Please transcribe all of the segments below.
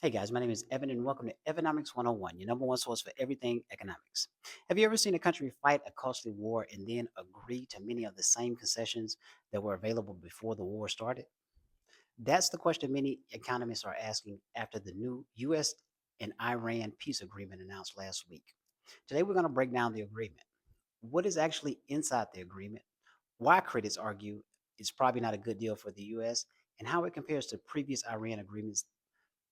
Hey guys, my name is Evan and welcome to Economics 101, your number one source for everything economics. Have you ever seen a country fight a costly war and then agree to many of the same concessions that were available before the war started? That's the question many economists are asking after the new US and Iran peace agreement announced last week. Today we're going to break down the agreement. What is actually inside the agreement? Why critics argue it's probably not a good deal for the US, and how it compares to previous Iran agreements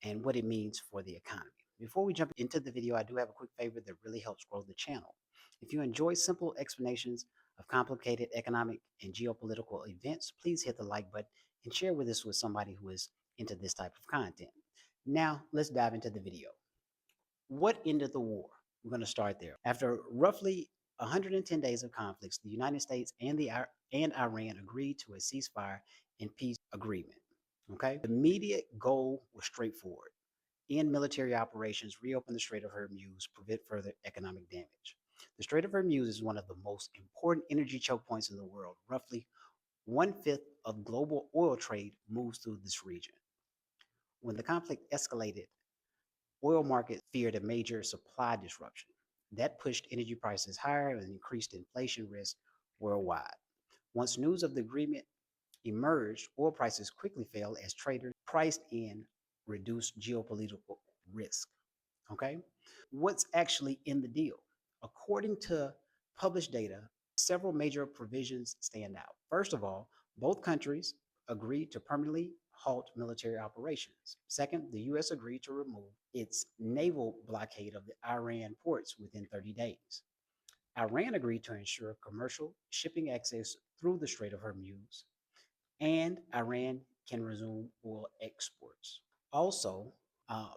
and what it means for the economy. Before we jump into the video, I do have a quick favor that really helps grow the channel. If you enjoy simple explanations of complicated economic and geopolitical events, please hit the like button and share with us with somebody who is into this type of content. Now, let's dive into the video. What ended the war? We're going to start there. After roughly 110 days of conflicts, the United States and Iran agreed to a ceasefire and peace agreement. Okay? The immediate goal was straightforward: end military operations, reopen the Strait of Hormuz, prevent further economic damage. The Strait of Hormuz is one of the most important energy choke points in the world. Roughly one-fifth of global oil trade moves through this region. When the conflict escalated, oil markets feared a major supply disruption. That pushed energy prices higher and increased inflation risk worldwide. Once news of the agreement emerged, oil prices quickly fell as traders priced in reduced geopolitical risk. Okay. What's actually in the deal? According to published data, several major provisions stand out. First of all, both countries agreed to permanently halt military operations. Second, the U.S. agreed to remove its naval blockade of the Iran ports within 30 days. Iran agreed to ensure commercial shipping access through the Strait of Hormuz, and Iran can resume oil exports. Also,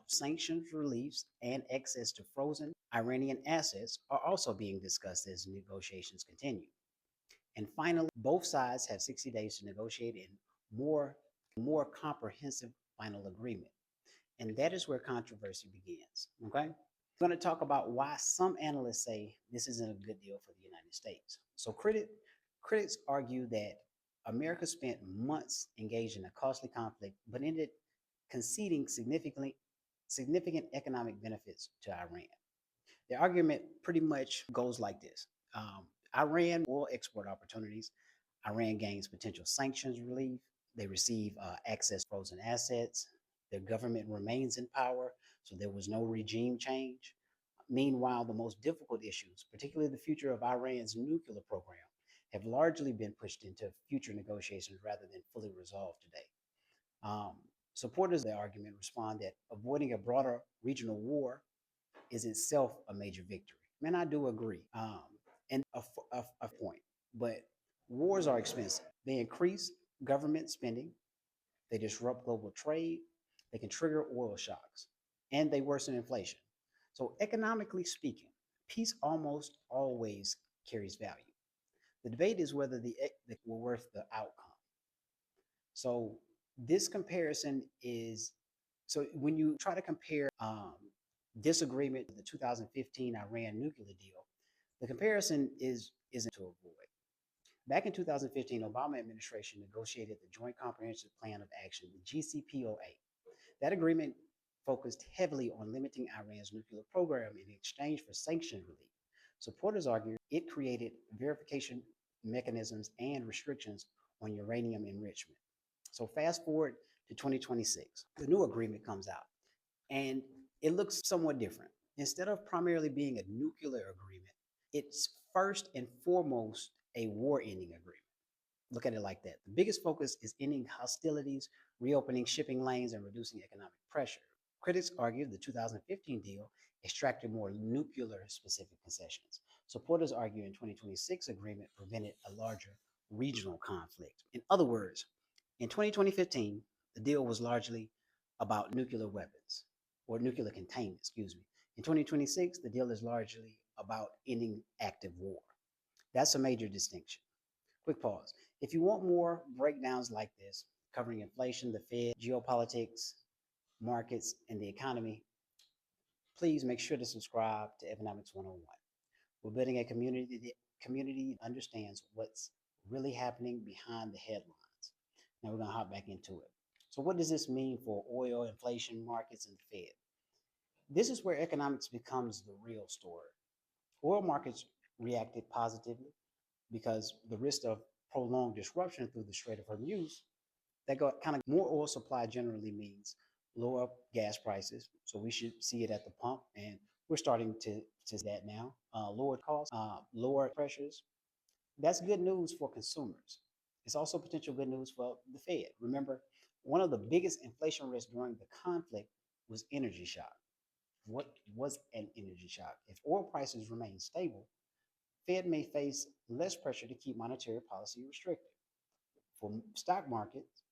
sanctions reliefs and access to frozen Iranian assets are also being discussed as negotiations continue. And finally, both sides have 60 days to negotiate more, more comprehensive final agreement. And that is where controversy begins. Okay? We're going to talk about why some analysts say this isn't a good deal for the United States. So critics argue that America spent months engaged in a costly conflict, but ended conceding significant economic benefits to Iran. The argument pretty much goes like this. Iran oil export opportunities. Iran gains potential sanctions relief. They receive access to frozen assets. Their government remains in power, so there was no regime change. Meanwhile, the most difficult issues, particularly the future of Iran's nuclear program, have largely been pushed into future negotiations rather than fully resolved today. Um, Supporters of the argument respond that avoiding a broader regional war is itself a major victory. And I do agree. And a point, but wars are expensive. They increase government spending, they disrupt global trade, they can trigger oil shocks, and they worsen inflation. So, economically speaking, peace almost always carries value. The debate is whether the were worth the outcome. So, this comparison is so when you try to compare disagreement to the 2015 Iran nuclear deal, the comparison isn't to avoid. Back in 2015, Obama administration negotiated the Joint Comprehensive Plan of Action, the GCPOA. That agreement focused heavily on limiting Iran's nuclear program in exchange for sanction relief. Supporters argue it created verification mechanisms and restrictions on uranium enrichment. So fast forward to 2026, the new agreement comes out and it looks somewhat different. Instead of primarily being a nuclear agreement, it's first and foremost a war ending agreement. Look at it like that. The biggest focus is ending hostilities, reopening shipping lanes, and reducing economic pressure. Critics argue the 2015 deal extracted more nuclear specific concessions. Supporters argue in 2026 agreement prevented a larger regional conflict. In other words, in 2015, the deal was largely about nuclear weapons or nuclear containment, excuse me. In 2026, the deal is largely about ending active war. That's a major distinction. Quick pause. If you want more breakdowns like this, covering inflation, the Fed, geopolitics, markets, and the economy, please make sure to subscribe to Economics 101. We're building a community that understands what's really happening behind the headlines. Now we're going to hop back into it. So what does this mean for oil, inflation, markets, and the Fed? This is where economics becomes the real story. Oil markets reacted positively because the risk of prolonged disruption through the Strait of Hormuz, that got kind of more oil supply generally means lower gas prices. So we should see it at the pump, and we're starting to see that now. Lower costs, lower pressures. That's good news for consumers. It's also potential good news for the Fed. Remember, one of the biggest inflation risks during the conflict was energy shock. What was an energy shock? If oil prices remain stable, Fed may face less pressure to keep monetary policy restrictive. For stock markets,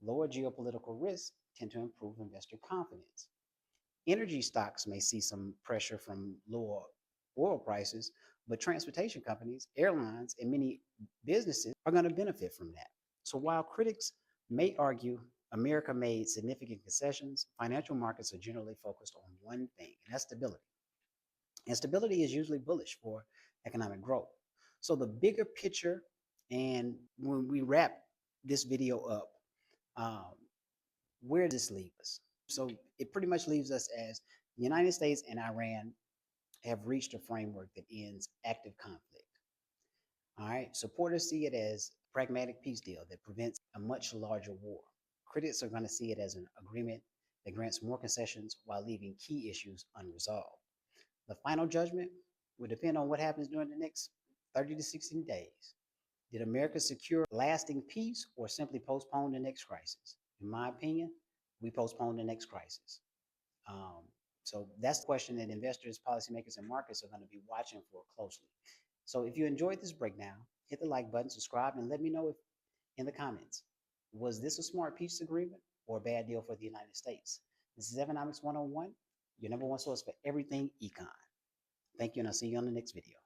lower geopolitical risks tend to improve investor confidence. Energy stocks may see some pressure from lower oil prices, but transportation companies, airlines, and many businesses are going to benefit from that. So while critics may argue America made significant concessions, financial markets are generally focused on one thing, and that's stability. And stability is usually bullish for economic growth. So the bigger picture, and when we wrap this video up, um, where does this leave us? So it pretty much leaves us as the United States and Iran have reached a framework that ends active conflict. All right. Supporters see it as a pragmatic peace deal that prevents a much larger war. Critics are going to see it as an agreement that grants more concessions while leaving key issues unresolved. The final judgment will depend on what happens during the next 30 to 60 days. Did America secure lasting peace or simply postpone the next crisis? In my opinion, we postponed the next crisis. Um, so that's the question that investors, policymakers, and markets are going to be watching for closely. So if you enjoyed this breakdown, hit the like button, subscribe, and let me know if in the comments, was this a smart peace agreement or a bad deal for the United States? This is Economics 101, your number one source for everything econ. Thank you, and I'll see you on the next video.